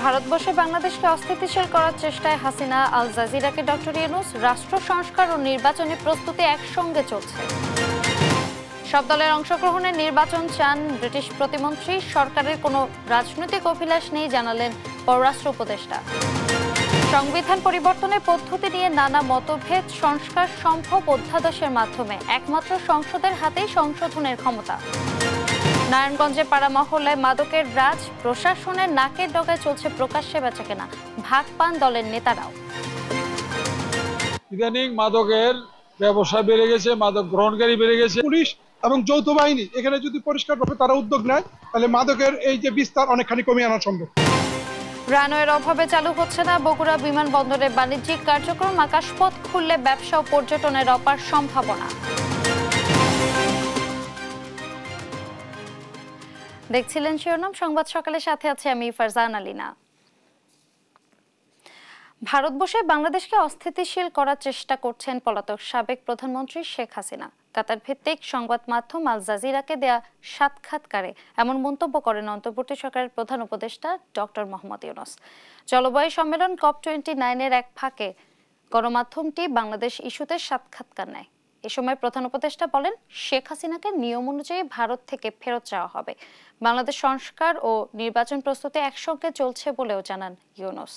ভারতবর্ষে বাংলাদেশকে অস্থিতিশীল করার চেষ্টায় হাসিনা, আল জাজিরাকে ডক্টর ইউনূস, রাষ্ট্র সংস্কার ও নির্বাচনী প্রস্তুতি একসঙ্গে চলছে। সব দলের অংশগ্রহণে নির্বাচন চান ব্রিটিশ প্রতিমন্ত্রী। সরকারের কোনো রাজনৈতিক অভিলাষ নেই জানালেন পররাষ্ট্র উপদেষ্টা। সংবিধান পরিবর্তনের পদ্ধতি নিয়ে নানা মতভেদ, সংস্কার সম্ভব অধ্যাদেশের মাধ্যমে, একমাত্র সংসদের হাতেই সংশোধনের ক্ষমতা। নারায়ণগঞ্জে পাড়া মহল্লে মাদকের রাজ, প্রশাসনের নাকের ডগায় চলছে প্রকাশ্যে বেচাকেনা, ভাগ পান দলের নেতারাও। ইদানিং মাদকের ব্যবসা বেড়ে গেছে, মাদক গ্রহণকারী বেড়ে গেছে। পুলিশ এবং যৌথ বাহিনী এখানে যদি পরিষ্কারভাবে তারা উদ্যোগ নেয় তাহলে মাদকের এই যে বিস্তার অনেকখানি কমিয়ে আনা সম্ভব। রানওয়ের অভাবে চালু হচ্ছে না বগুড়া বিমানবন্দরের বাণিজ্যিক কার্যক্রম, আকাশপথ খুললে ব্যবসা ও পর্যটনের অপার সম্ভাবনা। দেখছিলেন শিরোনাম সংবাদ সকালের সাথে আছে আমি ফারজান আলিনা। ভারতবর্ষে বাংলাদেশকে অস্থিতিশীল করার চেষ্টা করছেন পলাতক সাবেক প্রধানমন্ত্রী শেখ হাসিনা। কাতার ভিত্তিক সংবাদ মাধ্যম আল জাজিরাকে দেয়া সাক্ষাৎকারে এমন মন্তব্য করেন অন্তর্বর্তী সরকারের প্রধান উপদেষ্টা ডক্টর মোহাম্মদ ইউনূস। জলবায়ু সম্মেলন COP29 এক ফাঁকে গণমাধ্যমটি বাংলাদেশ ইস্যুতে সাক্ষাৎকার নেয়। এ সময় প্রধান উপদেষ্টা বলেন, শেখ হাসিনাকে নিয়ম অনুযায়ী ভারত থেকে ফেরত চাওয়া হবে। বাংলাদেশ সংস্কার ও নির্বাচন প্রস্তুতি একসঙ্গে চলছে বলেও জানান ইউনূস।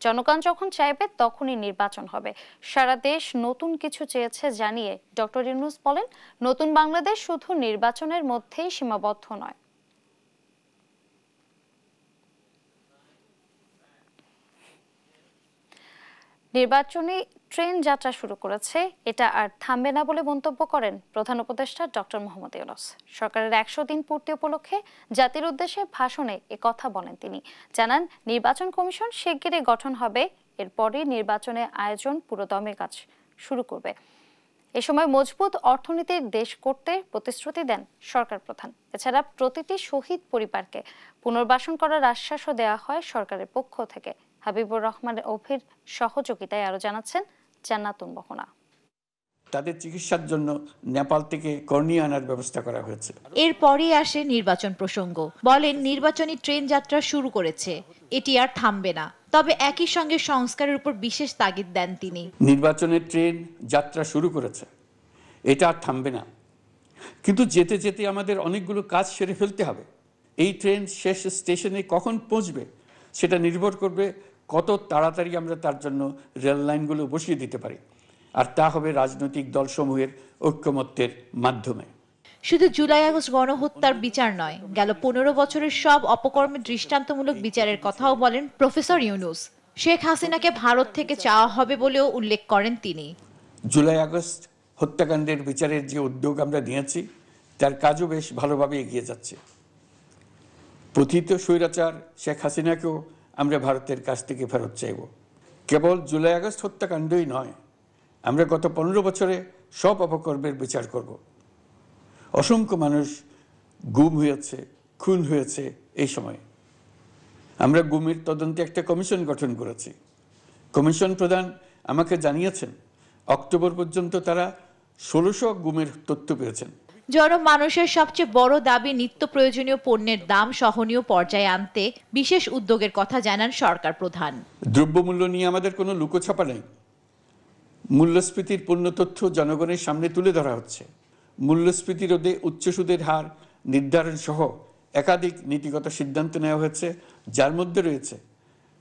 জনগণ যখন চাইবে তখনই নির্বাচন হবে। সারা দেশ নতুন কিছু চেয়েছে জানিয়ে ডক্টর ইউনূস বলেন, নতুন বাংলাদেশ শুধু নির্বাচনের মধ্যেই সীমাবদ্ধ নয়। নির্বাচনী ট্রেন যাত্রা শুরু করেছে, এটা আর থামবে না বলে মন্তব্য করেন প্রধান উপদেষ্টা ডক্টর মোহাম্মদ ইউনূস। সরকারের 100 দিন পূর্তি উপলক্ষে জাতির উদ্দেশ্যে ভাষণে কথা বলেন তিনি। জানান, নির্বাচন কমিশন শিগগিরই গঠন হবে, এরপরই নির্বাচনের আয়োজন পুরোদমে কাজ শুরু করবে। এ সময় মজবুত অর্থনীতির দেশ করতে প্রতিশ্রুতি দেন সরকার প্রধান। এছাড়া প্রতিটি শহীদ পরিবারকে পুনর্বাসন করার আশ্বাসও দেওয়া হয় সরকারের পক্ষ থেকে। হাবিবুর রহমানের অভির সহযোগিতায় আরো জানাচ্ছেন জান্নাতুল মোহনা। তাদের চিকিৎসার জন্য নেপাল থেকে কর্নিয়া আনার ব্যবস্থা করা হয়েছে। এরপরই আসে নির্বাচন প্রসঙ্গ। বলেন, নির্বাচনী ট্রেন যাত্রা শুরু করেছে, এটি আর থামবে না। তবে একই সঙ্গে সংস্কারের উপর বিশেষ তাগিদ দেন তিনি। নির্বাচনের ট্রেন যাত্রা শুরু করেছে, এটা আর থামবে না, কিন্তু যেতে যেতে আমাদের অনেকগুলো কাজ সেরে ফেলতে হবে। এই ট্রেন শেষ স্টেশনে কখন পৌঁছবে সেটা নির্ভর করবে কত তাড়াতাড়ি আমরা তার জন্য রেল লাইনগুলো বসিয়ে দিতে পারি, আর তা হবে রাজনৈতিক দলসমূহের ঐক্যমত্যের মাধ্যমে। শুধু জুলাই আগস্ট গণহত্যার বিচার নয়, গেল 15 বছরের সব অপকর্মের দৃষ্টান্তমূলক বিচারের কথাও বলেন প্রফেসর ইউনূস। শেখ হাসিনাকে ভারত থেকে চাওয়া হবে বলেও উল্লেখ করেন তিনি। জুলাই আগস্ট হত্যাকাণ্ডের বিচারের যে উদ্যোগ আমরা নিয়েছি তার কাজও বেশ ভালোভাবে এগিয়ে যাচ্ছে। পতিত স্বৈরাচার শেখ হাসিনাকেও আমরা ভারতের কাছ থেকে ফেরত চাইব। কেবল জুলাই আগস্ট হত্যাকাণ্ডই নয়, আমরা গত 15 বছরে সব অপকর্মের বিচার করব। অসংখ্য মানুষ গুম হয়েছে, খুন হয়েছে। এই সময় আমরা গুমের তদন্তে একটা কমিশন গঠন করেছি। কমিশন প্রধান আমাকে জানিয়েছেন অক্টোবর পর্যন্ত তারা 1600 গুমের তথ্য পেয়েছেন। জনমানুষের সবচেয়ে বড় দাবি নিত্য প্রয়োজনীয় পণ্যের দাম সহনীয় পর্যায়ে আনতে বিশেষ উদ্যোগের কথা জানান সরকার প্রধান। দ্রব্যমূল্য নিয়ে আমাদের কোনো লুকোছাপা নেই। মূল্যস্ফীতির পূর্ণ তথ্য জনগণের সামনে তুলে ধরা হচ্ছে। মূল্যস্ফীতি রোধে উচ্চ সুদের হার নির্ধারণ সহ একাধিক নীতিগত সিদ্ধান্ত নেওয়া হয়েছে, যার মধ্যে রয়েছে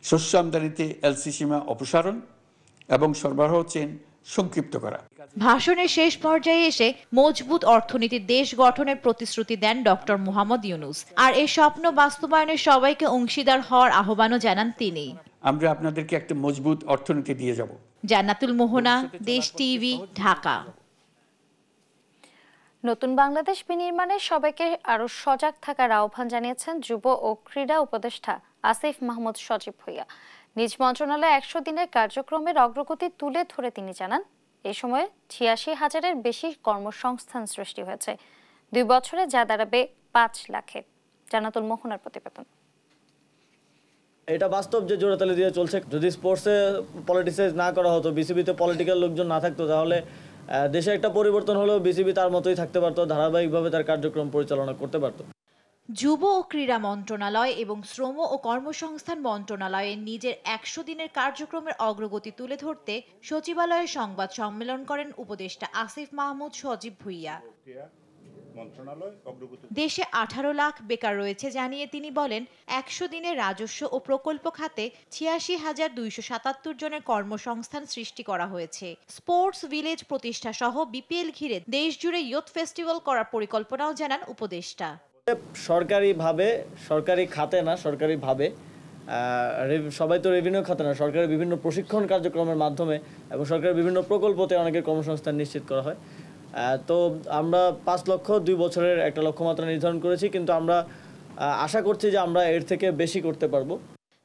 শস্য আমদানিতে এলসি সীমা অপসারণ এবং সরবরাহ চেইন সংক্ষিপ্ত করা। ভাষণের শেষ পর্যায়ে এসে মজবুত অর্থনীতির দেশ গঠনের প্রতিশ্রুতি দেন ডক্টর মোহাম্মদ ইউনূস। আর এই স্বপ্ন বাস্তবায়নে সবাইকে অংশীদার হওয়ার আহ্বানও জানান তিনি। আমরা আপনাদেরকে একটা মজবুত অর্থনীতি দিয়ে যাব। জান্নাতুল মোহনা, দেশ টিভি, ঢাকা। নতুন বাংলাদেশ বিনির্মাণে সবাইকে আরো সজাগ থাকার আহ্বান জানিয়েছেন যুব ও ক্রীড়া উপদেষ্টা আসিফ মাহমুদ সজীব ভুঁইয়া। নিজ মন্ত্রণালয়ে 100 দিনের কার্যক্রমের অগ্রগতি তুলে ধরে তিনি জানান, এই সময়ে 86,000-এর বেশি কর্মসংস্থান সৃষ্টি হয়েছে। 2 বছরে যা দাঁড়াবে 5 লাখে। জান্নাতুল মোহনার প্রতিবেদন। এটা বাস্তব যে জোড়াতালি দিয়ে চলছে। যদি স্পোর্টসে পলিটিসাইজ না করা হতো, বিসিবিতে পলিটিক্যাল লোকজন না থাকতো, তাহলে দেশে একটা পরিবর্তন হলেও বিসিবি তার মতোই থাকতে পারতো, ধারাবাহিকভাবে তার কার্যক্রম পরিচালনা করতে পারতো। যুব ও ক্রীড়া মন্ত্রণালয় এবং শ্রম ও কর্মসংস্থান মন্ত্রণালয়ে নিজের 100 দিনের কার্যক্রমের অগ্রগতি তুলে ধরতে সচিবালয়ে সংবাদ সম্মেলন করেন উপদেষ্টা আসিফ মাহমুদ সজীব ভুঁইয়া। দেশে 18 লাখ বেকার রয়েছে জানিয়ে তিনি বলেন, 100 দিনে রাজস্ব ও প্রকল্প খাতে ৮৬,২৭৭ জনের কর্মসংস্থান সৃষ্টি করা হয়েছে। স্পোর্টস ভিলেজ প্রতিষ্ঠা সহ বিপিএল ঘিরে দেশজুড়ে ইয়ুথ ফেস্টিভ্যাল করার পরিকল্পনাও জানান উপদেষ্টা। সরকারিভাবে, সরকারি খাতে না, সরকারিভাবে সবাই তো রেভিনিউ খাতে না, সরকারের বিভিন্ন প্রশিক্ষণ কার্যক্রমের মাধ্যমে এবং সরকারের বিভিন্ন প্রকল্পতে অনেকের কর্মসংস্থান নিশ্চিত করা হয়। তো আমরা 5 লক্ষ 2 বছরের একটা লক্ষ্যমাত্রা নির্ধারণ করেছি, কিন্তু আমরা আশা করছি যে আমরা এর থেকে বেশি করতে পারবো।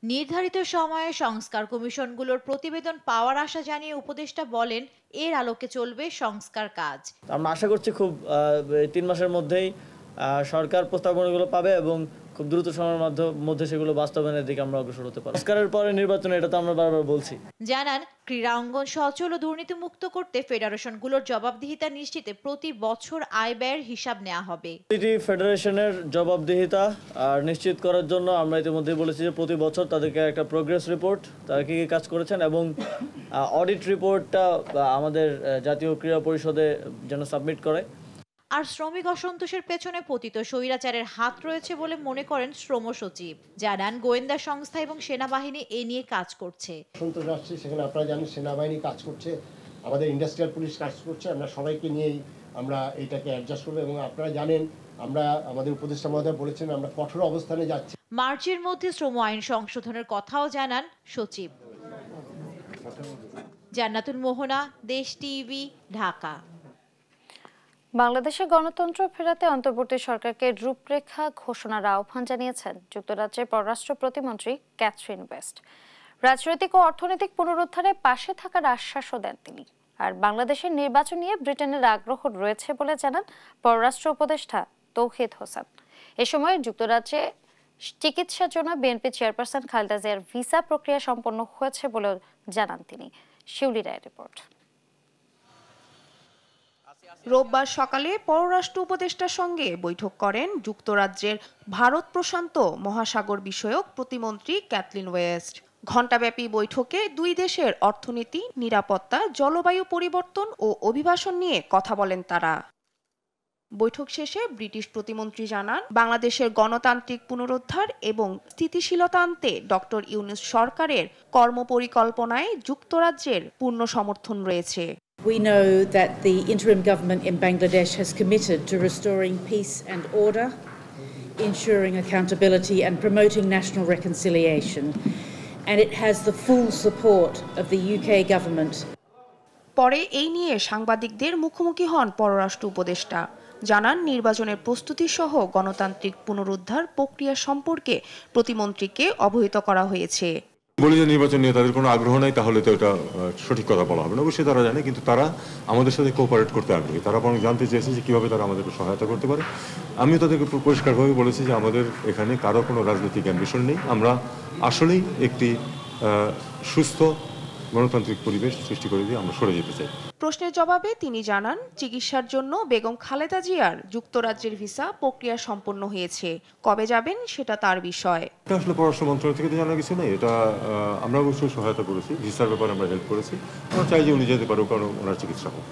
নির্ধারিত সময়ে সংস্কার কমিশনগুলোর প্রতিবেদন পাওয়ার আশা জানিয়ে উপদেষ্টা বলেন, এর আলোকে চলবে সংস্কার কাজ। আমরা আশা করছি খুব 3 মাসের মধ্যেই সরকার প্রস্তাবনাগুলো পাবে এবং খুব দ্রুত সময়ের মধ্যে সেগুলো বাস্তবায়নের দিকে আমরা অগ্রসর হতে পারি। সংস্কারের পরে নির্বাচন, এটা তো আমরা বারবার বলছি। জানান, ক্রীড়া অঙ্গন সচল ও দুর্নীতিমুক্ত করতে ফেডারেশনগুলোর জবাবদিহিতা নিশ্চিতে প্রতি বছর আয় ব্যয়ের হিসাব নেওয়া হবে। প্রতিটি ফেডারেশনের জবাবদিহিতা নিশ্চিত করার জন্য আমরা ইতিমধ্যে বলেছি যে প্রতি বছর তাদেরকে একটা প্রোগ্রেস রিপোর্ট, তারা কী কী কাজ করেছেন এবং অডিট রিপোর্টটা আমাদের জাতীয় ক্রীড়া পরিষদে যেন সাবমিট করে। আর শ্রমিক অসন্তোষের পেছনে পতিত স্বৈরাচারের হাত রয়েছে বলে মনে করেন শ্রম সচিব। জানান, গোয়েন্দা সংস্থা এবং সেনাবাহিনী এ নিয়ে কাজ করছে। সন্তোষ আসছে, সেখানে আপনারা জানেন সেনাবাহিনী কাজ করছে, আমাদের ইন্ডাস্ট্রিয়াল পুলিশ কাজ করছে। আমরা সবাইকে নিয়েই আমরা এটাকে অ্যাডজাস্ট করবো এবং আপনারা জানেন আমরা আমাদের উপদেষ্টা মহোদয় বলেছেন আমরা কঠোর অবস্থানে যাচ্ছি। মার্চের মধ্যে শ্রম আইন সংশোধনের কথাও জানান সচিব। জান্নাতুল মোহনা, দেশ টিভি, ঢাকা। বাংলাদেশে গণতন্ত্র ফেরাতে অন্তর্বর্তী সরকারকে রূপরেখা ঘোষণার আহ্বান জানিয়েছেন যুক্তরাজ্যের পররাষ্ট্র প্রতিমন্ত্রী ক্যাথরিন ওয়েস্ট। রাজনৈতিক ও অর্থনৈতিক পুনরুদ্ধারে পাশে থাকার আশ্বাসও দেন তিনি। আর বাংলাদেশের নির্বাচন নিয়ে ব্রিটেনের আগ্রহ রয়েছে বলে জানান পররাষ্ট্র উপদেষ্টা তৌহিদ হোসেন। এ সময় যুক্তরাজ্যে চিকিৎসার জন্য বিএনপি চেয়ারপারসন খালেদা জিয়ার ভিসা প্রক্রিয়া সম্পন্ন হয়েছে বলেও জানান তিনি। শিউলি রায়ের রিপোর্ট। রোববার সকালে পররাষ্ট্র উপদেষ্টার সঙ্গে বৈঠক করেন যুক্তরাজ্যের ভারত প্রশান্ত মহাসাগর বিষয়ক প্রতিমন্ত্রী ক্যাথরিন ওয়েস্ট। ঘণ্টাব্যাপী বৈঠকে দুই দেশের অর্থনীতি, নিরাপত্তা, জলবায়ু পরিবর্তন ও অভিবাসন নিয়ে কথা বলেন তারা। বৈঠক শেষে ব্রিটিশ প্রতিমন্ত্রী জানান, বাংলাদেশের গণতান্ত্রিক পুনরুদ্ধার এবং স্থিতিশীলতা আনতে ডক্টর ইউনূস সরকারের কর্মপরিকল্পনায় যুক্তরাজ্যের পূর্ণ সমর্থন রয়েছে। We know that the interim government in Bangladesh has committed to restoring peace and order, ensuring accountability and promoting national reconciliation, and it has the full support of the UK government. পরে এই নিয়ে সাংবাদিকদের মুখোমুখি হন পররাষ্ট্র উপদেষ্টা। জানান, নির্বাচনের প্রস্তুতি সহ গণতান্ত্রিক পুনরুদ্ধার প্রক্রিয়া সম্পর্কে প্রতিমন্ত্রীকে অবহিত করা হয়েছে। বলি যে নির্বাচন নিয়ে তাদের কোনো আগ্রহ নাই, তাহলে তো এটা সঠিক কথা বলা হবে না। অবশ্যই তারা জানে, কিন্তু তারা আমাদের সাথে কোঅপারেট করতে আগ্রহী। তারা বরং জানতে চেয়েছে যে কীভাবে তারা আমাদেরকে সহায়তা করতে পারে। আমিও তাদেরকে পরিষ্কারভাবে বলেছি যে আমাদের এখানে কারো কোনো রাজনৈতিক অ্যাম্বিশন নেই। আমরা আসলেই একটি সুস্থ গণতান্ত্রিক পরিবেশ সৃষ্টি করে দিয়ে আমরা সরে যেতে চাই। প্রশ্নের জবাবে তিনি জানান, চিকিৎসার জন্য বেগম খালেদা জিয়ার যুক্তরাজ্যের ভিসা প্রক্রিয়া সম্পন্ন হয়েছে। কবে যাবেন সেটা তার বিষয়। এটা আসলে পররাষ্ট্র মন্ত্রণালয় থেকে তো জানা কিছু নেই। এটা আমরা অবশ্যই সহায়তা করেছি, ভিসার ব্যাপারে আমরা হেল্প করেছি। আমরা চাই যে উনি যেতে পারুক, কারণ ওনার চিকিৎসা হোক।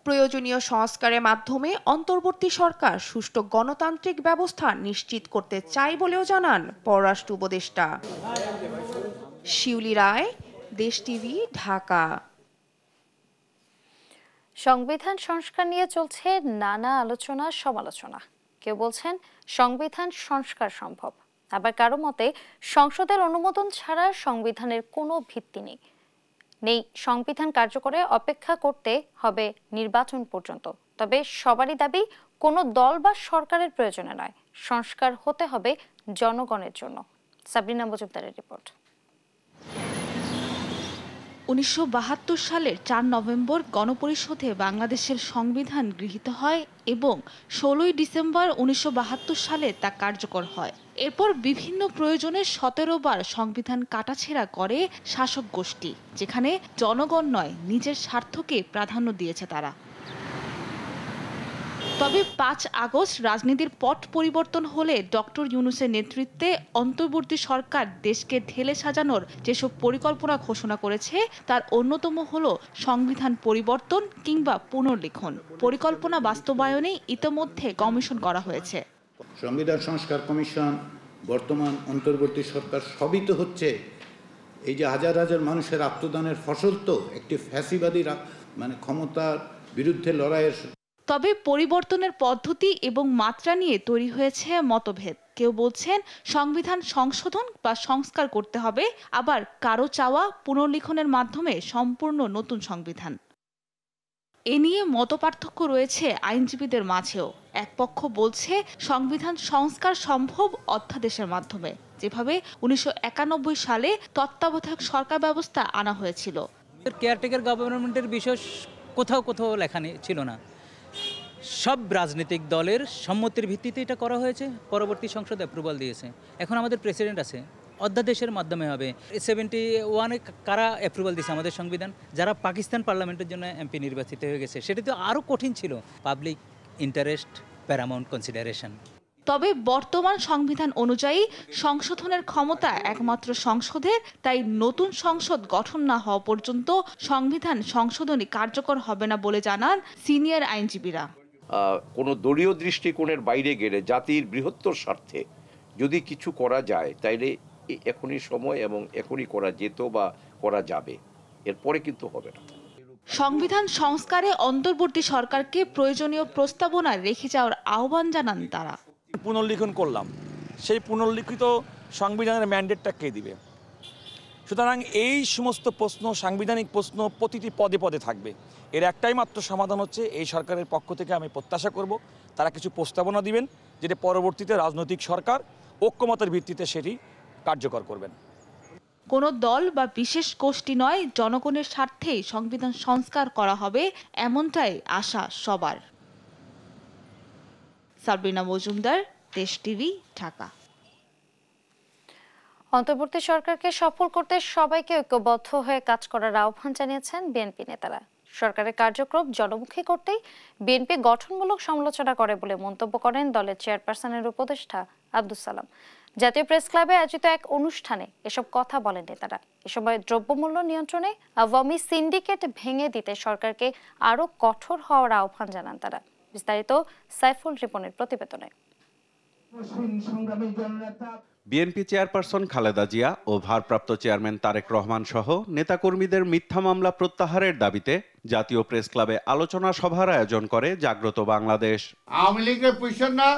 প্রয়োজনীয় সংস্কারের মাধ্যমে অন্তর্বর্তী সরকার সুষ্ঠু গণতান্ত্রিক ব্যবস্থা নিশ্চিত করতে চায় বলেও জানান পররাষ্ট্র উপদেষ্টা। শিউলি রায়, দেশ টিভি, ঢাকা। সংবিধান সংস্কার নিয়ে চলছে নানা আলোচনা সমালোচনা। কেউ বলছেন সংবিধান সংস্কার সম্ভব, আবার কারো মতে সংসদের অনুমোদন ছাড়া সংবিধানের কোনো ভিত্তি নেই। সংবিধান কার্যকরে অপেক্ষা করতে হবে নির্বাচন পর্যন্ত। তবে সবারই দাবি কোনো দল বা সরকারের প্রয়োজনে নয়, সংস্কার হতে হবে জনগণের জন্য। সাবরিনা মজুমদারের রিপোর্ট। 1972 সালের 4 নভেম্বর গণপরিষদে বাংলাদেশের সংবিধান গৃহীত হয় এবং 16 ডিসেম্বর 1972 সালে তা কার্যকর হয়। এরপর বিভিন্ন প্রয়োজনে 17 বার সংবিধান কাটাছেঁড়া করে শাসক গোষ্ঠী, যেখানে জনগণ নয় নিজের স্বার্থকে প্রাধান্য দিয়েছে তারা। তবে ৫ আগস্ট রাজনীতির পট পরিবর্তন হলে ডক্টর ইউনূসের নেতৃত্বে অন্তর্বর্তী সরকার দেশকে ঢেলে সাজানোর যেসব পরিকল্পনা ঘোষণা করেছে তার অন্যতম হল সংবিধান পরিবর্তন কিংবা পুনর্লিখন। পরিকল্পনা বাস্তবায়নে ইতোমধ্যে কমিশন করা হয়েছে। সংবিধান সংস্কার কমিশন, বর্তমান অন্তর্বর্তী সরকার সবই তো হচ্ছে এই যে হাজার হাজার মানুষের আত্মদানের ফসল, তো একটি ফ্যাসিবাদী ক্ষমতার বিরুদ্ধে লড়াইয়ের। তবে পরিবর্তনের পদ্ধতি এবং মাত্রা নিয়ে তৈরি হয়েছে মতভেদ। কেউ বলছেন সংবিধান সংশোধন বা সংস্কার করতে হবে, আবার কারো চাওয়া পুনর্লিখনের মাধ্যমে সম্পূর্ণ নতুন সংবিধান। এ নিয়ে মতপার্থক্য রয়েছে আইনজীবীদের মাঝেও। এক পক্ষ বলছে সংবিধান সংস্কার সম্ভব অধ্যাদেশের মাধ্যমে, যেভাবে ১৯৯১ সালে তত্ত্বাবধায়ক সরকার ব্যবস্থা আনা হয়েছিল। কেয়ারটেকার গভর্নমেন্টের বিষয় কোথাও কোথাও লেখা ছিল না। সব রাজনৈতিক দলের সম্মতির ভিত্তিতে এটা করা হয়েছে, পরবর্তী সংসদ অ্যাপ্রুভাল দিয়েছে। এখন আমাদের প্রেসিডেন্ট আছে, অধ্যাদেশের মাধ্যমে হবে। 71-এ কারা অ্যাপ্রুভাল দিয়েছে আমাদের সংবিধান? যারা পাকিস্তান পার্লামেন্টের জন্য এমপি নির্বাচিত হয়ে গেছে। সেটা তো আরও কঠিন ছিল, পাবলিক ইন্টারেস্ট প্যারামাউন্ট কনসিডারেশন। তবে বর্তমান সংবিধান অনুযায়ী সংশোধনের ক্ষমতা একমাত্র সংসদের, তাই নতুন সংসদ গঠন না হওয়া পর্যন্ত সংবিধান সংশোধনী কার্যকর হবে না বলে জানান সিনিয়র আইনজীবীরা। কোনো দলীয় দৃষ্টিকোণের বাইরে গেলে জাতির বৃহত্তর স্বার্থে যদি কিছু করা যায়, তাইলে এখনই সময় এবং এখনই করা যেত বা করা যাবে, এরপরে কিন্তু হবে না। সংবিধান সংস্কারে অন্তর্বর্তী সরকারকে প্রয়োজনীয় প্রস্তাবনা রেখে যাওয়ার আহ্বান জানান তারা। পুনর্লিখন করলাম, সেই পুনর্লিখিত সংবিধানের ম্যান্ডেটটা কে দিবে? সুতরাং এই সমস্ত প্রশ্ন, সাংবিধানিক প্রশ্ন প্রতিটি পদে পদে থাকবে। এর একটাই মাত্র সমাধান হচ্ছে, এই সরকারের পক্ষ থেকে আমি প্রত্যাশা করব তারা কিছু প্রস্তাবনা দিবেন, যেটা পরবর্তীতে রাজনৈতিক সরকার ঐক্যমতের ভিত্তিতে সেটি কার্যকর করবেন। কোনো দল বা বিশেষ গোষ্ঠী নয়, জনগণের স্বার্থেই সংবিধান সংস্কার করা হবে, এমনটাই আশা সবার। সাবরিনা মজুমদার, দেশ টিভি, ঢাকা। অন্তর্বর্তী সরকারকে সফল করতে সবাইকে ঐক্যবদ্ধ হয়ে কাজ করার আহ্বান জানিয়েছেন বিএনপি নেতারা। সরকারের কার্যক্রম জনমুখী করতেই বিএনপি গঠনমূলক সমালোচনা করে বলে মন্তব্য করেন দলের চেয়ারপারসনের উপদেষ্টা আব্দুস সালাম। জাতীয় প্রেস ক্লাবে আয়োজিত এক অনুষ্ঠানে এসব কথা বলেন নেতারা। এ সময় দ্রব্যমূল্য নিয়ন্ত্রণে আওয়ামী সিন্ডিকেট ভেঙে দিতে সরকারকে আরও কঠোর হওয়ার আহ্বান জানান তারা। বিস্তারিত সাইফুল রিপনের প্রতিবেদনে। বিএনপি চেয়ারপারসন খালেদা জিয়া ও ভারপ্রাপ্ত চেয়ারম্যান তারেক রহমান সহ নেতাকর্মীদের মিথ্যা মামলা প্রত্যাহারের দাবিতে জাতীয় প্রেস ক্লাবে আলোচনা সভার আয়োজন করে জাগ্রত বাংলাদেশ। আওয়ামী লীগের পয়সা না,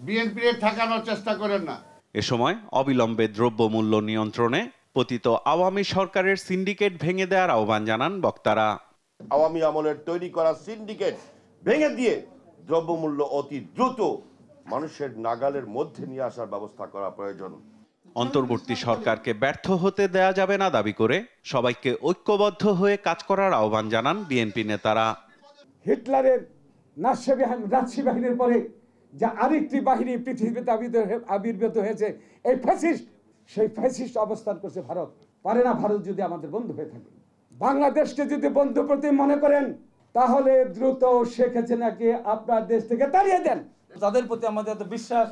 বিএনপির ঠেকানোর চেষ্টা করেন না। এ সময় অবিলম্বে দ্রব্যমূল্য নিয়ন্ত্রণে পতিত আওয়ামী সরকারের সিন্ডিকেট ভেঙে দেওয়ার আহ্বান জানান বক্তারা। আওয়ামী আমলের তৈরি করা সিন্ডিকেট ভেঙে দিয়ে দ্রব্যমূল্য অতি দ্রুত মানুষের নাগালের মধ্যে নিয়ে আসার ব্যবস্থা করা প্রয়োজন। অন্তর্বর্তী সরকারকে ব্যর্থ হতে দেয়া যাবে না দাবি করে সবাইকে ঐক্যবদ্ধ হয়ে কাজ করার আহ্বান জানান বিএনপি নেতারা। হিটলারের নাৎসি বাহিনীর পরে যা আরেকটি বাহিনী পৃথিবীতে আবির্ভূত হয়েছে, এই ফ্যাসিস্ট, সেই ফ্যাসিস্ট অবস্থান করছে ভারত। পারে না ভারত যদি আমাদের বন্ধু হয়ে থাকে। বাংলাদেশকে যদি বন্ধু প্রতি মনে করেন, তাহলে দ্রুত শেখ হাসিনাকে আপনার দেশ থেকে তাড়িয়ে দেন। তাদের প্রতি আমাদের এত বিশ্বাস,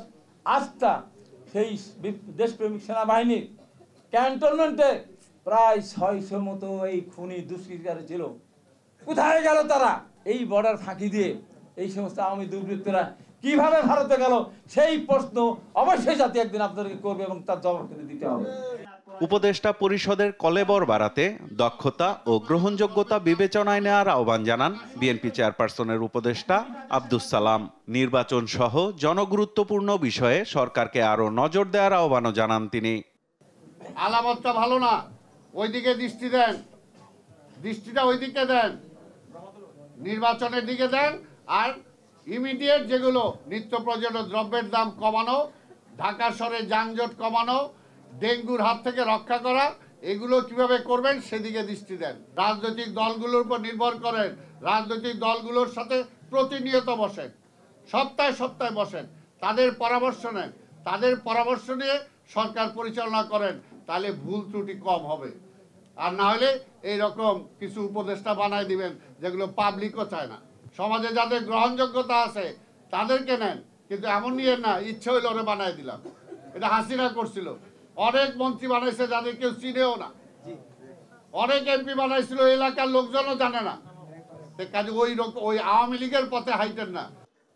আস্থা, সেই দেশপ্রেমিক সেনাবাহিনীর ক্যান্টনমেন্টে প্রায় 600 মতো এই খুনি দুষ্কৃতিকারী ছিল। কোথায় গেল তারা? এই বর্ডার ফাঁকি দিয়ে এই সমস্ত আওয়ামী দুর্বৃত্তরা কিভাবে ভারতে গেল, সেই প্রশ্ন অবশ্যই জাতি একদিন আপনাদেরকে করবে এবং তার জবাব কিন্তু দিতে হবে। উপদেষ্টা পরিষদের কলেবর বাড়াতে দক্ষতা ও গ্রহণযোগ্যতা বিবেচনায় নেওয়ার আহ্বান জানান বিএনপি চেয়ারপারসনের উপদেষ্টা আব্দুস সালাম। নির্বাচন সহ জনগুরুত্বপূর্ণ বিষয়ে সরকারকে আরো নজর দেওয়ার আহ্বানও জানান তিনি। আলামতটা ভালো না, ওইদিকে দৃষ্টি দেন, দৃষ্টিটা ওইদিকে দেন, নির্বাচনের দিকে দেন। আর ইমিডিয়েট যেগুলো নিত্য প্রয়োজনীয় দ্রব্যের দাম কমানো, ঢাকা শহরে যানজট কমানো, ডেঙ্গুর হাত থেকে রক্ষা করা, এগুলো কিভাবে করবেন সেদিকে দৃষ্টি দেন। রাজনৈতিক দলগুলোর উপর নির্ভর করেন, রাজনৈতিক দলগুলোর সাথে প্রতিনিয়ত বসেন, সপ্তাহে সপ্তাহে বসেন, তাদের পরামর্শ নেন, তাদের পরামর্শ নিয়ে সরকার পরিচালনা করেন, তাহলে ভুল ত্রুটি কম হবে। আর না হলে এইরকম কিছু উপদেষ্টা বানায় দিবেন যেগুলো পাবলিকও চায় না। সমাজে যাদের গ্রহণযোগ্যতা আছে তাদেরকে নেন, কিন্তু এমন নিয়ে না ইচ্ছে হইলে ওরা বানাই দিলাম। এটা হাসিনা করছিল, অনেক মন্ত্রী বানাইছে যাদের কেউ চিনেও না, অনেক এমপি বানাইছিল এলাকার লোকজনও জানে না। কাজে ওই আওয়ামী লীগের পথে হাইটেন না।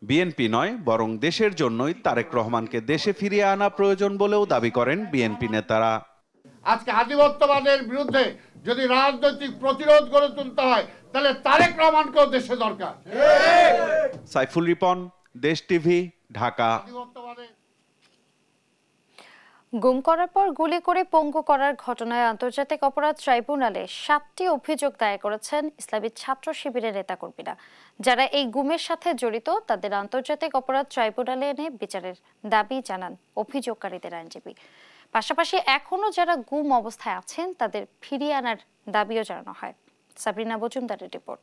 বিএনপি নয় বরং দেশের জন্যই তারেক রহমানকে দেশে ফিরিয়ে আনা প্রয়োজন বলেও দাবি করেন বিএনপি নেতারা। আজকে আধিপত্যবাদের বিরুদ্ধে যদি রাজনৈতিক প্রতিরোধ গড়ে তুলতে হয় তাহলে তারেক রহমানকেও দেশে দরকার। সাইফুল রিপন, দেশ টিভি, ঢাকা। গুম করার পর গুলি করে পঙ্গু করার ঘটনায় আন্তর্জাতিক অপরাধ ট্রাইব্যুনালে 7টি অভিযোগ দায়ের করেছেন ইসলামী ছাত্র শিবিরের নেতাকর্মীরা। যারা এই গুমের সাথে জড়িত তাদের আন্তর্জাতিক অপরাধ ট্রাইব্যুনালে এনে বিচারের দাবি জানান অভিযোগকারীদের আইনজীবী। পাশাপাশি এখনো যারা গুম অবস্থায় আছেন তাদের ফিরিয়ে আনার দাবিও জানানো হয়। সাবরিনা মজুমদারের রিপোর্ট।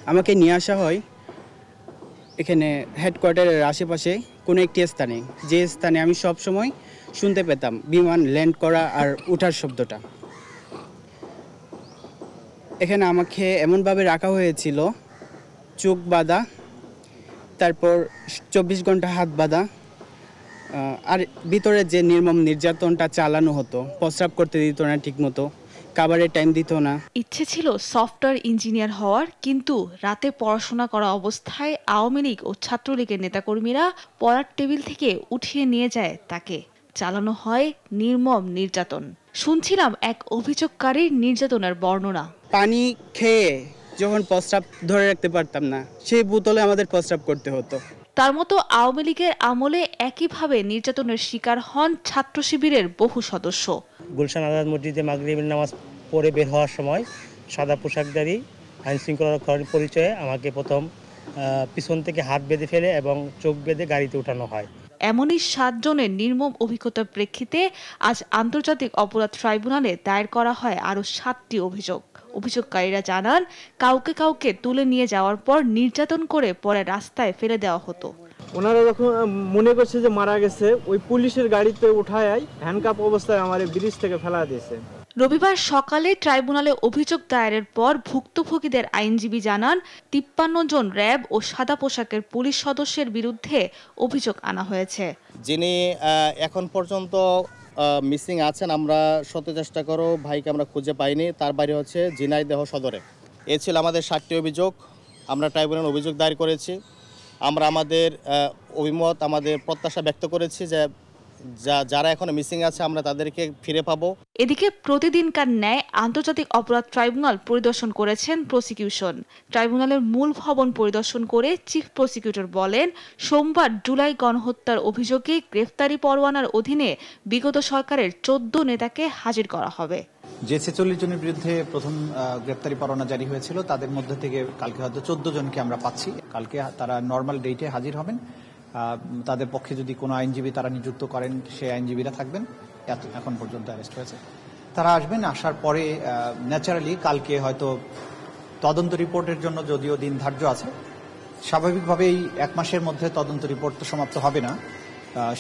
আমাকে নিয়ে আসা হয় এখানে হেডকোয়ার্টারের আশেপাশে কোনো একটি স্থানে, যে স্থানে আমি সব সময় শুনতে পেতাম বিমান ল্যান্ড করা আর ওঠার শব্দটা। এখানে আমাকে এমনভাবে রাখা হয়েছিল, চোখ বাঁধা, তারপর 24 ঘন্টা হাত বাঁধা, আর ভিতরে যে নির্মম নির্যাতনটা চালানো হতো, প্রস্রাব করতে দিত না ঠিকমতো, খাবারের টাইম দিত না। ইচ্ছে ছিল সফটওয়্যার ইঞ্জিনিয়ার হওয়ার, কিন্তু রাতে পড়াশোনা করা অবস্থায় আওয়ামী লীগ ও ছাত্রলীগের নেতাকর্মীরা পড়ার টেবিল থেকে উঠিয়ে নিয়ে যায় তাকে। চালানো হয় নির্মম নির্যাতন। শুনছিলাম এক অভিযোগকারীর নির্যাতনের বর্ণনা। পানি খেয়ে যখন প্রস্রাব ধরে রাখতে পারতাম না, সেই বোতলে আমাদের প্রস্রাব করতে হতো। তার মতো আওয়ামী লীগের আমলে একইভাবে নির্যাতনের শিকার হন ছাত্র শিবিরের বহু সদস্য। গুলশান আজাদ মসজিদে মাগরিবের নামাজ পড়ে বের হওয়ার সময় সাদা পোশাকধারী আইন শৃঙ্খলার পরিচয়ে আমাকে প্রথম পিছন থেকে হাত বেঁধে ফেলে এবং চোখ বেঁধে গাড়িতে উঠানো হয়। এমনই 7 জনের নির্মম অভিজ্ঞতার প্রেক্ষিতে আজ আন্তর্জাতিক অপরাধ ট্রাইব্যুনালে দায়ের করা হয় আরও 7টি অভিযোগ। অভিযোগকারীরা জানান, কাউকে কাউকে তুলে নিয়ে যাওয়ার পর নির্যাতন করে পরে রাস্তায় ফেলে দেওয়া হতো। ওনারা যখন মনে করছে যে মারা গেছে, ওই পুলিশের গাড়িতে উঠায় হ্যান্ডকাপ অবস্থায় আমার ব্রিজ থেকে ফেলা দিয়েছে। রবিবার সকালে ট্রাইব্যুনালে অভিযোগ দায়েরের পর ভুক্তভোগীদের আইনজীবী জানান, 53 জন র্যাব ও সাদা পোশাকের পুলিশ সদস্যের বিরুদ্ধে অভিযোগ আনা হয়েছে। যিনি এখন পর্যন্ত মিসিং আছেন, আমরা শত চেষ্টা করো ভাইকে আমরা খুঁজে পাইনি। তার বাড়ি হচ্ছে ঝিনাইদহ সদরে। এ ছিল আমাদের 7টি অভিযোগ। আমরা ট্রাইব্যুনালে অভিযোগ দায়ের করেছি। আমরা আমাদের অভিমত, আমাদের প্রত্যাশা ব্যক্ত করেছি যে যারা এখনো মিসিং আছে আমরা তাদেরকে ফিরে পাবো। এদিকে প্রতিদিনকার ন্যায় আন্তর্জাতিক অপরাধ ট্রাইব্যুনাল পরিদর্শন করেছেন প্রসিকিউশন। ট্রাইব্যুনালের মূল ভবন পরিদর্শন করে চিফ প্রসিকিউটর বলেন, সোমবার জুলাই গণহত্যার অভিযোগে গ্রেফতারি পরোয়ানার অধীনে বিগত সরকারের 14 নেতাকে হাজির করা হবে। যে 46 জনের বিরুদ্ধে প্রথম গ্রেফতারি পরোয়ানা জারি হয়েছিল তাদের মধ্যে থেকে কালকে হয়তো 14 জনকে আমরা পাচ্ছি। কালকে তারা নর্মাল ডেটে হাজির হবেন। তাদের পক্ষে যদি কোনো আইনজীবী তারা নিযুক্ত করেন, সেই আইনজীবীরা থাকবেন। এখন পর্যন্ত অ্যারেস্ট হয়েছে, তারা আসবেন। আসার পরে ন্যাচারালি কালকে হয়তো তদন্ত রিপোর্টের জন্য যদিও দিন ধার্য আছে, স্বাভাবিকভাবেই 1 মাসের মধ্যে তদন্ত রিপোর্ট তো সমাপ্ত হবে না।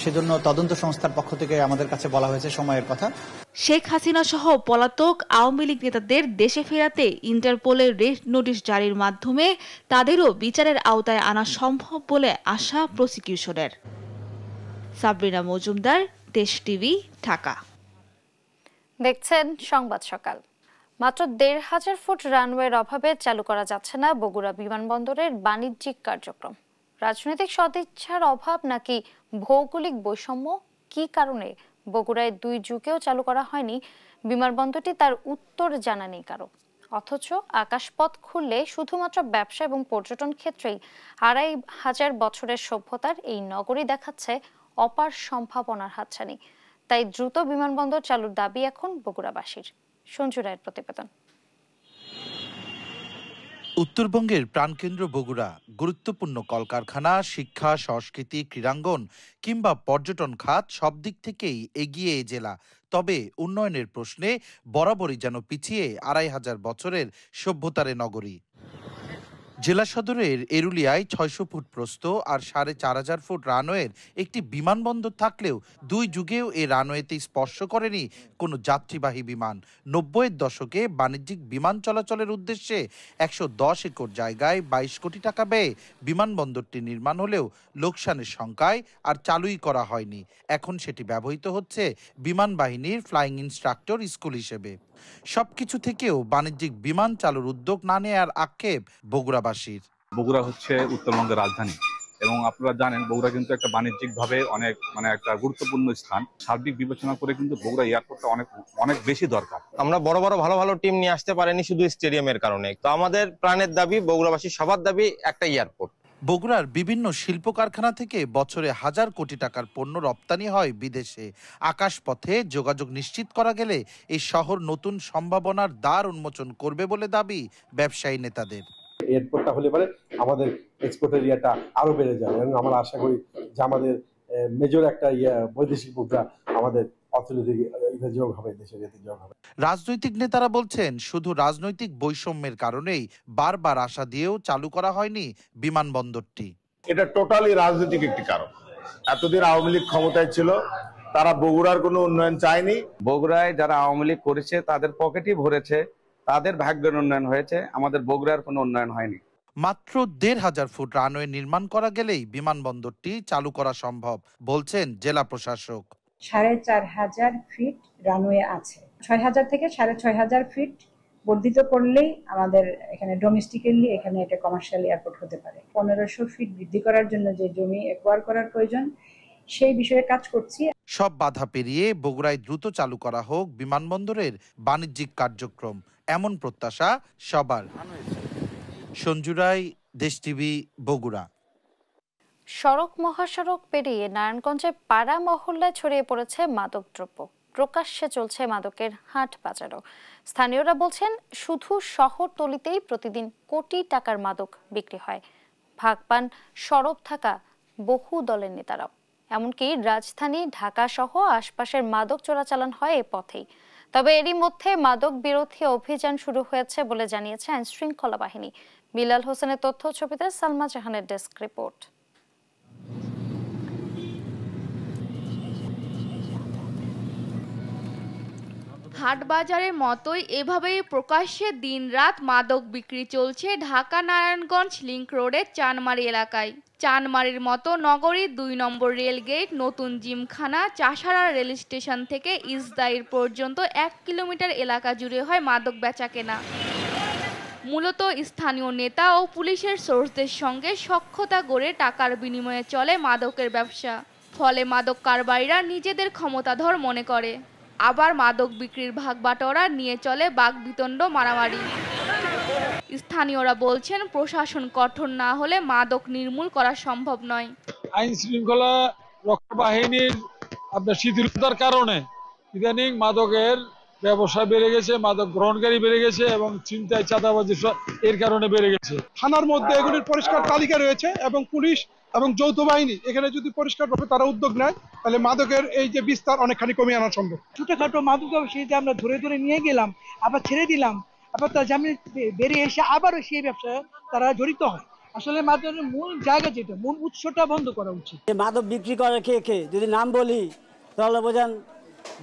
সেজন্য তদন্ত সংস্থার পক্ষ থেকে আমাদের কাছে বলা হয়েছে সময়ের কথা। শেখ হাসিনা সহ পলাতক আওয়ামী লীগ নেতাদের দেশে ফেরাতে ইন্টারপোলের রেড নোটিশ জারির মাধ্যমে তাদেরও বিচারের আওতায় আনা সম্ভব বলে আশা প্রসিকিউশনের। সাবরিনা মজুমদার, দেশ টিভি, ঢাকা। দেখছেন সংবাদ সকাল। মাত্র 1,500 ফুট রানওয়ের অভাবে চালু করা যাচ্ছে না বগুড়া বিমানবন্দরের বাণিজ্যিক কার্যক্রম। রাজনৈতিক সদিচ্ছার অভাব নাকি ভৌগোলিক বৈষম্য? কি কারণে বগুড়ায় 2 যুগেও চালু করা হয়নি বিমানবন্দরটি, তার উত্তর জানা নেই কারো। অথচ আকাশপথ খুললে শুধুমাত্র ব্যবসা এবং পর্যটন ক্ষেত্রেই 2,500 বছরের সভ্যতার এই নগরী দেখাচ্ছে অপার সম্ভাবনার হাতছানি। তাই দ্রুত বিমানবন্দর চালুর দাবি এখন বগুড়াবাসীর। সঞ্জু রায়ের প্রতিবেদন। উত্তরবঙ্গের প্রাণকেন্দ্র বগুড়া গুরুত্বপূর্ণ কলকারখানা, শিক্ষা, সংস্কৃতি, ক্রীড়াঙ্গন কিংবা পর্যটন খাত সব দিক থেকেই এগিয়ে এই জেলা। তবে উন্নয়নের প্রশ্নে বরাবরই যেন পিছিয়ে 2,500 বছরের সভ্যতার নগরী। জেলা সদরের এরুলিয়ায় ৬০০ ফুট প্রস্থ আর ৪,৫০০ ফুট রানওয়ের একটি বিমানবন্দর থাকলেও ২ যুগেও এ রানওয়েতে স্পর্শ করেনি কোনো যাত্রীবাহী বিমান। ৯০-এর দশকে বাণিজ্যিক বিমান চলাচলের উদ্দেশ্যে ১১০ একর জায়গায় ২২ কোটি টাকা ব্যয়ে বিমানবন্দরটি নির্মাণ হলেও লোকসানের শঙ্কায় আর চালুই করা হয়নি। এখন সেটি ব্যবহৃত হচ্ছে বিমান বাহিনীর ফ্লাইং ইনস্ট্রাক্টর স্কুল হিসেবে। সবকিছু থেকেও বাণিজ্যিক বিমান চালুর উদ্যোগ না নেয়ার আক্ষেপ বগুড়াবাসীর। বগুড়া হচ্ছে উত্তরবঙ্গের রাজধানী এবং আপনারা জানেন বগুড়া কিন্তু একটা বাণিজ্যিকভাবে অনেক একটা গুরুত্বপূর্ণ স্থান। সার্বিক বিবেচনা করে কিন্তু বগুড়া এয়ারপোর্টটা অনেক বেশি দরকার। আমরা বড় ভালো টিম নিয়ে আসতে পারিনি শুধু স্টেডিয়ামের কারণে। তো আমাদের প্রাণের দাবি, বগুড়াবাসী সবার দাবি একটা এয়ারপোর্ট। বগুড়ার বিভিন্ন শিল্প কারখানা থেকে বছরে ১,০০০ কোটি টাকার পণ্য রপ্তানি হয় বিদেশে। আকাশপথে যোগাযোগ নিশ্চিত করা গেলে এই শহর নতুন সম্ভাবনার দ্বার উন্মোচন করবে বলে দাবি ব্যবসায়ী নেতাদের। এয়ারপোর্টটা হলে পরে আমাদের এক্সপোর্ট এরিয়াটা আরো বেড়ে যাবে এবং আমরা আশা করি যে আমাদের মেজর একটা বৈদেশিক মুদ্রা আমাদের অর্থনৈতিক যোগ হবে, দেশের যোগ হবে। রাজনৈতিক নেতারা বলছেন শুধু রাজনৈতিক বৈষম্যের কারণেই বারবার আশা দিয়েও চালু করা হয়নি বিমানবন্দরটি। এটা টোটালি রাজনৈতিক একটি কারণ। এতদিন আওয়ামী লীগ ক্ষমতায় ছিল, তারা বগুড়ার কোনো উন্নয়ন চায়নি। বগুড়ায় যারা আওয়ামী লীগ করেছে তাদের পকেটই ভরেছে, তাদের ভাগ্যের উন্নয়ন হয়েছে, আমাদের বগুড়ার কোনো উন্নয়ন হয়নি। মাত্র ১,৫০০ ফুট রানওয়ে নির্মাণ করা গেলেই বিমানবন্দরটি চালু করা সম্ভব বলছেন জেলা প্রশাসক। ৪,৫০০ ফিট রানওয়ে আছে, ৬,০০০ থেকে ৬,৫০০ ফিট বর্ধিত করলেই আমাদের এখানে ডোমেস্টিক্যালি এখানে এটা কমার্শিয়াল এয়ারপোর্ট হতে পারে। ১৫০০ ফিট বৃদ্ধি করার জন্য যে জমি অ্যাকোয়ার করার প্রয়োজন সেই বিষয়ে কাজ করছি। সব বাধা পেরিয়ে বগুড়ায় দ্রুত চালু করা হোক বিমানবন্দরের বাণিজ্যিক কার্যক্রম, এমন প্রত্যাশা সবার। সঞ্জু রায়, দেশ টিভি, বগুড়া। সড়ক মহাসড়ক পেরিয়ে নারায়ণগঞ্জে পাড়া মহল্লায় ছড়িয়ে পড়েছে মাদকদ্রব্য। প্রকাশ্যে চলছে মাদকের হাট বাজারও। স্থানীয়রা বলছেন শুধু শহরতলিতেই প্রতিদিন কোটি টাকার মাদক বিক্রি হয়। ভাগ পান সরব থাকা বহু দলের নেতারাও। এমনকি রাজধানী ঢাকা সহ আশপাশের মাদক চোরাচালান হয় এ পথেই। তবে এরই মধ্যে মাদক বিরোধী অভিযান শুরু হয়েছে বলে জানিয়েছে আইন শৃঙ্খলা বাহিনী। বিলাল হোসেনের তথ্য ছবিতে সালমা জাহানের ডেস্ক রিপোর্ট। হাটবাজারের মতোই এভাবেই প্রকাশ্যে দিনরাত মাদক বিক্রি চলছে ঢাকা নারায়ণগঞ্জ লিংক রোডের চানমারি এলাকায়। চানমারির মতো নগরীর ২ নম্বর রেলগেট, নতুন জিমখানা, চাষারা রেল স্টেশন থেকে ইসদাইর পর্যন্ত ১ কিলোমিটার এলাকা জুড়ে হয় মাদক বেচাকেনা। মূলত স্থানীয় নেতা ও পুলিশের সোর্সদের সঙ্গে সখ্যতা গড়ে টাকার বিনিময়ে চলে মাদকের ব্যবসা। ফলে মাদক কারবারিরা নিজেদের ক্ষমতাধর মনে করে। আবার মাদক বিক্রির ভাগ বাটোয়ারা নিয়ে চলে বাকবিতণ্ড, মারামারি। স্থানীয়রা বলছেন প্রশাসন কঠোর না হলে মাদক নির্মূল করা সম্ভব নয়। আইন শৃঙ্খলা রক্ষা বাহিনীর শিথিলতার কারণে ইদানিং মাদকের ব্যবসা বেড়ে গেছে, মাদক গ্রহণকারী বেড়ে গেছে এবং ছিনতাই, চাঁদাবাজি এর কারণে বেড়ে গেছে। থানার মধ্যে এগুলির পরিষ্কার তালিকা রয়েছে এবং পুলিশ এবং যৌথ বাহিনী এখানে যদি পরিষ্কারভাবে তারা উদ্যোগ নেয় তাহলে মাদকের এই যে বিস্তার অনেকখানি কমিয়ে আনা সম্ভব। ছোটখাটো মাদক ব্যবসায়ীতে আমরা ধরে নিয়ে গেলাম, আবার ছেড়ে দিলাম, আবার তার জামিন বেরিয়ে এসে আবারও সেই ব্যবসায় তারা জড়িত হয়। আসলে মাদকের মূল জায়গা যেটা, মূল উৎসটা বন্ধ করা উচিত। মাদক বিক্রি করে কে যদি নাম বলি তাহলে বোঝেন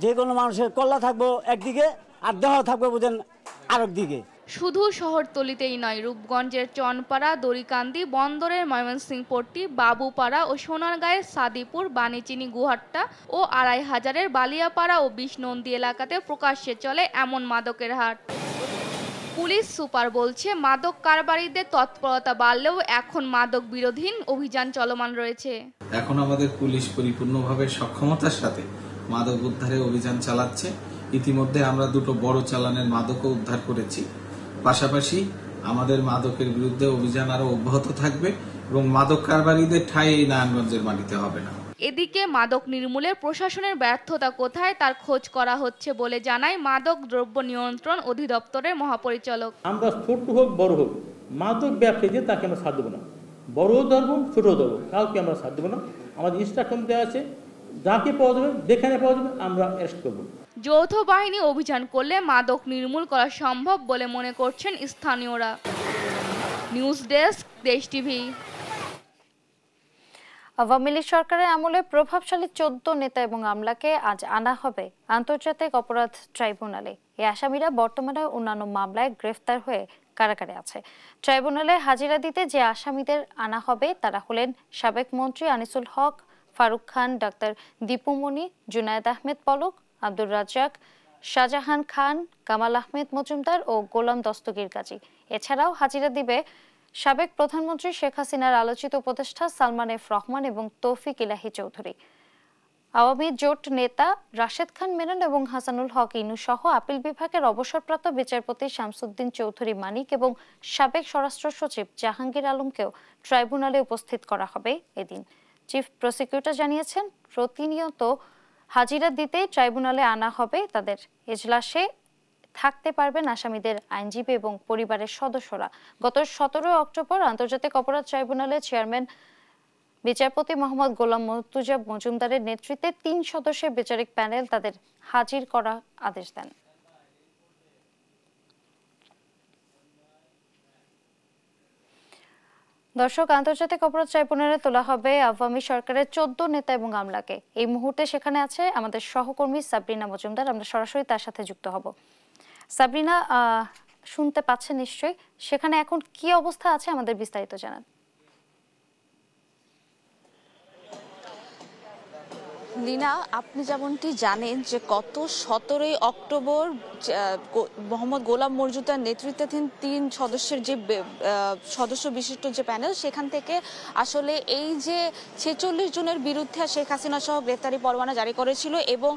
যে কোনো মানুষের কল্লা থাকবো একদিকে আর দেহ থাকবে বোঝেন আরেক দিকে। শুধু শহরতলিতেই নয়, রূপগঞ্জের চনপাড়া, দড়িকান্দি, বন্দরের ময়মনসিংহপট্টি, বাবুপাড়া ও সোনারগাঁয়ের সাদিপুর, বানিচিনি, গুহাট্টা ও ২৫০০-এর বালিয়াপাড়া ও বিষ্ণন্দী এলাকাতে প্রকাশ্যে চলে এমন মাদকের হাট। পুলিশ সুপার বলছে মাদক কারবারিদের তৎপরতা বাড়লেও এখন মাদক বিরোধী অভিযান চলমান রয়েছে। এখন আমাদের পুলিশ পরিপূর্ণভাবে সক্ষমতার সাথে মাদক উদ্ধারে অভিযান চালাচ্ছে। ইতিমধ্যে আমরা 2টো বড় চালানের মাদকও উদ্ধার করেছি। পাশাপাশি আমাদের মাদকের বিরুদ্ধে অভিযান আরো অব্যাহত থাকবে এবং মাদক কারবারিদের ঠাঁই এই নারায়ণগঞ্জের মাটিতে হবে না। এদিকে মাদক নির্মূলে প্রশাসনের ব্যর্থতা কোথায় তার খোঁজ করা হচ্ছে বলে জানায় মাদক দ্রব্য নিয়ন্ত্রণ অধিদপ্তরের মহাপরিচালক। আমরা ছোট হোক বড় হোক মাদক ব্যবসায়ী যে তাকে আমরা ছাড় দেবো না, বড়ও ধরবো ছোটও ধরবো, কাউকে আমরা ছাড় দেবো না। আমাদের ইনস্ট্রাকশন দেওয়া আছে, যাকে পাওয়া যাবে যেখানে পাওয়া যাবে আমরা অ্যারেস্ট করবো। যৌথ বাহিনী অভিযান করলে মাদক নির্মূল করা সম্ভব বলে মনে করছেন স্থানীয়রা। নিউজ ডেস্ক, দেশ টিভি। আওয়ামী লীগ সরকারের আমলে প্রভাবশালী 14 নেতা এবং আমলাকে আজ আনা হবে আন্তর্জাতিক অপরাধ ট্রাইব্যুনালে। এই আসামিরা বর্তমানে অন্যান্য মামলায় গ্রেফতার হয়ে কারাগারে আছে। ট্রাইব্যুনালে হাজিরা দিতে যে আসামিদের আনা হবে তারা হলেন সাবেক মন্ত্রী আনিসুল হক, ফারুক খান, ডাক্তার দীপুমণি, জুনায়েদ আহমেদ পলক, আব্দুর রাজ্জাক, শাহজাহান খান, কামাল আহমেদ মজুমদার ও গোলাম দস্তগীর গাজী। এছাড়াও হাজিরা দিবে সাবেক প্রধানমন্ত্রী শেখ হাসিনার আলোচিত উপদেষ্টা সালমান এফ রহমান এবং তৌফিক ইলাহি চৌধুরী। আওয়ামী জোট নেতা রাশেদ খান মেনন এবং হাসানুল হক ইনু সহ আপিল বিভাগের অবসরপ্রাপ্ত বিচারপতি শামসুদ্দিন চৌধুরী মানিক এবং সাবেক স্বরাষ্ট্র সচিব জাহাঙ্গীর আলমকেও ট্রাইব্যুনালে উপস্থিত করা হবে এদিন। চিফ প্রসিকিউটর জানিয়েছেন, প্রতিনিয়ত হাজিরা দিতে ট্রাইব্যুনালে আনা হবে তাদের। এজলাসে থাকতে পারবেন আসামিদের আইনজীবী এবং পরিবারের সদস্যরা। গত 17 অক্টোবর আন্তর্জাতিক অপরাধ ট্রাইব্যুনালের চেয়ারম্যান বিচারপতি মোহাম্মদ গোলাম মর্তুজা মজুমদারের নেতৃত্বে 3 সদস্যের বিচারিক প্যানেল তাদের হাজির করার আদেশ দেন। দর্শক, আন্তর্জাতিক অপরাধ ট্রাইব্যুনালে তোলা হবে আওয়ামী সরকারের 14 নেতা এবং আমলাকে। এই মুহূর্তে সেখানে আছে আমাদের সহকর্মী সাবরিনা মজুমদার। আমরা সরাসরি তার সাথে যুক্ত হব। সাবরিনা, শুনতে পাচ্ছেন নিশ্চয়ই, সেখানে এখন কি অবস্থা আছে আমাদের বিস্তারিত জানান। লীনা, আপনি যেমনটি জানেন যে গত 17 অক্টোবর মোহাম্মদ গোলাম মর্তুজার নেতৃত্বাধীন 3 সদস্যের যে সদস্য বিশিষ্ট যে প্যানেল, সেখান থেকে আসলে এই যে 46 জনের বিরুদ্ধে শেখ হাসিনা সহ গ্রেফতারি পরোয়ানা জারি করেছিল এবং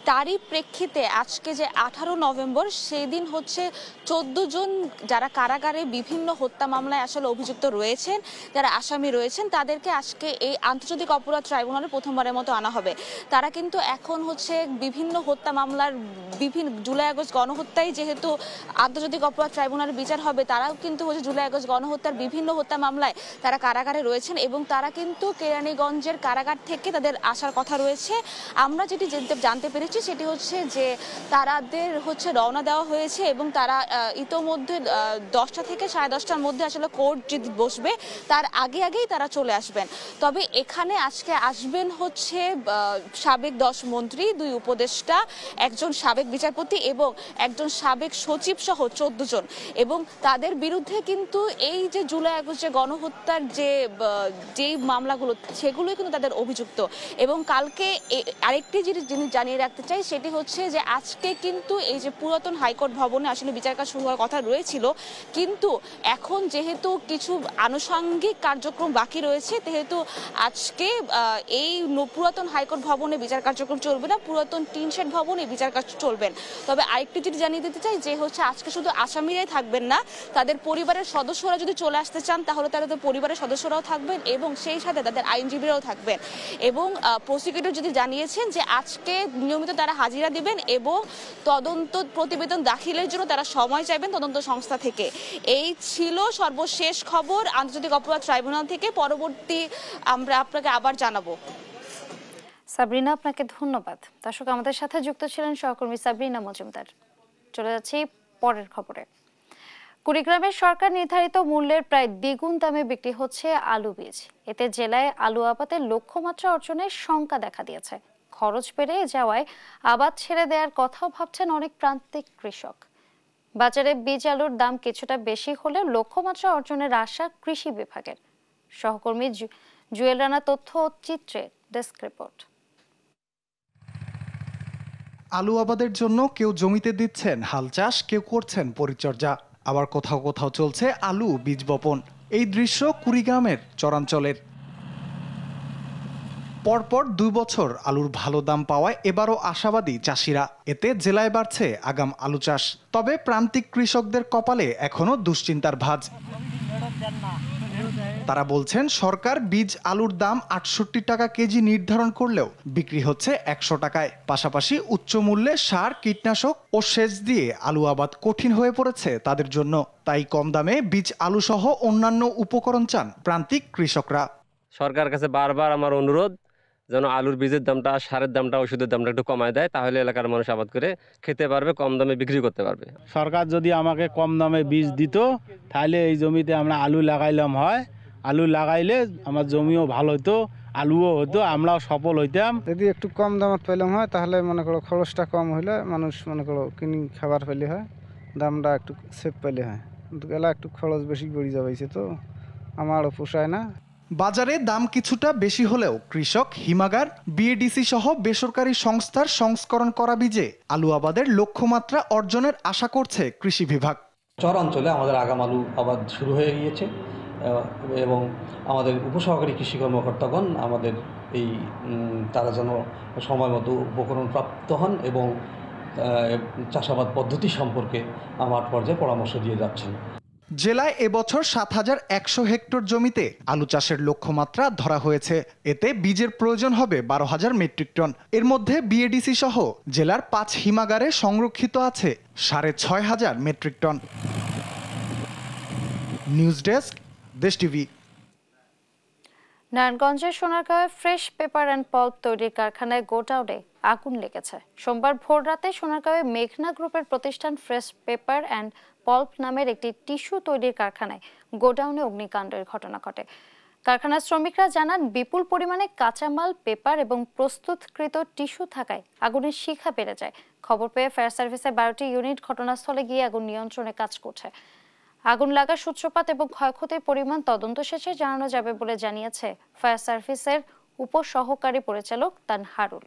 তারই প্রেক্ষিতে আজকে যে 18 নভেম্বর সেই দিন হচ্ছে 14 জন যারা কারাগারে বিভিন্ন হত্যা মামলায় আসলে অভিযুক্ত রয়েছেন, যারা আসামি রয়েছেন, তাদেরকে আজকে এই আন্তর্জাতিক অপরাধ ট্রাইব্যুনালে প্রথমবারের মতো আনা হবে। তারা কিন্তু এখন হচ্ছে বিভিন্ন হত্যা মামলার বিভিন্ন জুলাই আগস্ট গণহত্যায় যেহেতু আন্তর্জাতিক অপরাধ ট্রাইব্যুনালের বিচার হবে, তারাও কিন্তু হচ্ছে জুলাই আগস্ট গণহত্যার বিভিন্ন হত্যা মামলায় তারা কারাগারে রয়েছেন এবং তারা কিন্তু কেরানীগঞ্জের কারাগার থেকে তাদের আসার কথা রয়েছে। আমরা যেটি জানতে পেরেছি সেটি হচ্ছে যে তাদের হচ্ছে রওনা দেওয়া হয়েছে এবং তারা ইতোমধ্যে 10টা থেকে 10:30টার মধ্যে আসলে কোর্ট যদি বসবে তার আগেই তারা চলে আসবেন। তবে এখানে আজকে আসবেন হচ্ছে সাবেক 10 মন্ত্রী, 2 উপদেষ্টা, একজন সাবেক বিচারপতি এবং একজন সাবেক সচিব সহ 14 জন। এবং তাদের বিরুদ্ধে কিন্তু এই যে জুলাই আগস্ট যে গণহত্যার যেই মামলাগুলো সেগুলোই কিন্তু তাদের অভিযুক্ত। এবং কালকে আরেকটি জিনিস জানিয়ে রাখতে চাই, সেটি হচ্ছে যে আজকে কিন্তু এই যে পুরাতন হাইকোর্ট ভবনে আসলে বিচার কাজ শুরু হওয়ার কথা রয়েছিল, কিন্তু এখন যেহেতু কিছু আনুষঙ্গিক কার্যক্রম বাকি রয়েছে, যেহেতু আজকে এই পুরাতন হাইকোর্ট ভবনে বিচার কার্যক্রম চলবে না, পুরাতন টিন শেড ভবনে বিচার কাজ চলবেন। তবে আরেকটি যেটি জানিয়ে দিতে চাই যে হচ্ছে আজকে শুধু আসামিরাই থাকবেন না, তাদের পরিবারের সদস্যরা যদি চলে আসতে চান তাহলে তাদের পরিবারের সদস্যরাও থাকবেন এবং সেই সাথে তাদের আইনজীবীরাও থাকবেন। এবং প্রসিকিউটর যদি জানিয়েছেন যে আজকে নিয়মিত তারা হাজিরা দিবেন এবং তদন্ত প্রতিবেদন দাখিলের জন্য তারা সময় চাইবেন তদন্ত সংস্থা থেকে। এই ছিল সর্বশেষ খবর আন্তর্জাতিক অপরাধ ট্রাইব্যুনাল থেকে। পরবর্তী আমরা আপনাকে আবার জানাবো। সাবরিনা, আপনাকে ধন্যবাদ। দর্শক, আমাদের সাথে যুক্ত ছিলেন সহকর্মী সাবরিনা মজুমদার। চলে যাচ্ছি পরের খবরে। কুড়িগ্রামের সরকার নির্ধারিত মূল্যের প্রায় দ্বিগুণ দামে বিক্রি হচ্ছে আলু বীজ। এতে জেলায় আলু আবাদের লক্ষ্যমাত্রা অর্জনের শঙ্কা দেখা দিয়েছে। খরচ বেড়ে যাওয়ায় আবাদ ছেড়ে দেওয়ার কথাও ভাবছেন অনেক প্রান্তিক কৃষক। বাজারে বীজ আলুর দাম কিছুটা বেশি হলেও লক্ষ্যমাত্রা অর্জনের আশা কৃষি বিভাগের। সহকর্মী জুয়েল রানা তথ্য চিত্রে ডেস্ক রিপোর্ট। আলু আবাদের জন্য কেউ জমিতে দিচ্ছেন হাল চাষ, কেউ করছেন পরিচর্যা, আবার কোথাও কোথাও চলছে আলু বীজ বপন। এই দৃশ্য কুড়িগ্রামের চরাঞ্চলের। পরপর 2 বছর আলুর ভালো দাম পাওয়ায় এবারও আশাবাদী চাষিরা। এতে জেলায় বাড়ছে আগাম আলু চাষ। তবে প্রান্তিক কৃষকদের কপালে এখনো দুশ্চিন্তার ভাঁজ। তারা বলছেন সরকার বীজ আলুর দাম 68 টাকা কেজি নির্ধারণ করলেও বিক্রি হচ্ছে 100 টাকায়। পাশাপাশি উচ্চ মূল্যে সার, কীটনাশক ও সেচ দিয়ে আলু আবাদ কঠিন হয়ে পড়েছে তাদের জন্য। তাই কম দামে বীজ আলু সহ অন্যান্য উপকরণ চান প্রান্তিক কৃষকরা। সরকারের কাছে বারবার আমার অনুরোধ যেন আলুর বীজের দামটা, সারের দামটা, ওষুধের দামটা একটু কমায় দেয়, তাহলে এলাকার মানুষ আবাদ করে খেতে পারবে, কম দামে বিক্রি করতে পারবে। সরকার যদি আমাকে কম দামে বীজ দিত তাহলে এই জমিতে আমরা আলু লাগাইলাম হয়, আলু লাগাইলে আমার জমিও ভালো হতো, আলুও হতো, আমরাও সফল হইতাম। যদি একটু কম দামত পেলাম হয় তাহলে মনে করো খরচটা কম হইলে মানুষ মনে করো কিনি খাবার পেলে হয়, দামটা একটু সেভ পেলে হয়। কিন্তু এলা একটু খরচ বেশি পড়ে যাবেছে তো আমারও পোষায় না। বাজারে দাম কিছুটা বেশি হলেও কৃষক, হিমাগার, বিএডিসি সহ বেসরকারি সংস্থার সংস্করণ করা বীজে আলু আবাদের লক্ষ্যমাত্রা অর্জনের আশা করছে কৃষি বিভাগ। চর অঞ্চলে আমাদের আগাম আলু আবাদ শুরু হয়ে গিয়েছে এবং আমাদের উপসহকারী কৃষি কর্মকর্তাগণ আমাদের এই তারা যেন সময় মতো উপকরণ প্রাপ্ত হন এবং চাষাবাদ পদ্ধতি সম্পর্কে মাঠ পর্যায়ে পরামর্শ দিয়ে যাচ্ছেন। জেলায় এবছর ৭,১০০ হেক্টর জমিতে আলু চাষের লক্ষ্যমাত্রা ধরা হয়েছে। এতে বীজের প্রয়োজন হবে ১২,০০০ মেট্রিক টন। এর মধ্যে বিএডিসি সহ জেলার ৫ হিমাগারে সংরক্ষিত আছে ৬,৫০০ মেট্রিক টন। নিউজ ডেস্ক, দেশ টিভি। নারায়ণগঞ্জের সোনারগাঁওয়ে ফ্রেশ পেপার অ্যান্ড পল্প তৈরির কারখানায় গোডাউনে আগুন লেগেছে। সোমবার ভোর রাতে সোনারগাঁওয়ে মেঘনা গ্রুপের প্রতিষ্ঠান ফ্রেশ পেপার অ্যান্ড পল্প নামের একটি টিস্যু তৈরির কারখানায় গোডাউনে অগ্নিকাণ্ডের ঘটনা ঘটে। কারখানার শ্রমিকরা জানান, বিপুল পরিমাণে কাঁচামাল, পেপার এবং প্রস্তুতকৃত টিস্যু থাকায় আগুনের শিখা বেড়ে যায়। খবর পেয়ে ফায়ার সার্ভিসের 12টি ইউনিট ঘটনাস্থলে গিয়ে আগুন নিয়ন্ত্রণে কাজ করছে। আগুন লাগার সূত্রপাত এবং ক্ষয়ক্ষতির পরিমাণ তদন্ত শেষে জানানো যাবে বলে জানিয়েছে ফায়ার সার্ভিসের উপসহকারী পরিচালক তানহারুল।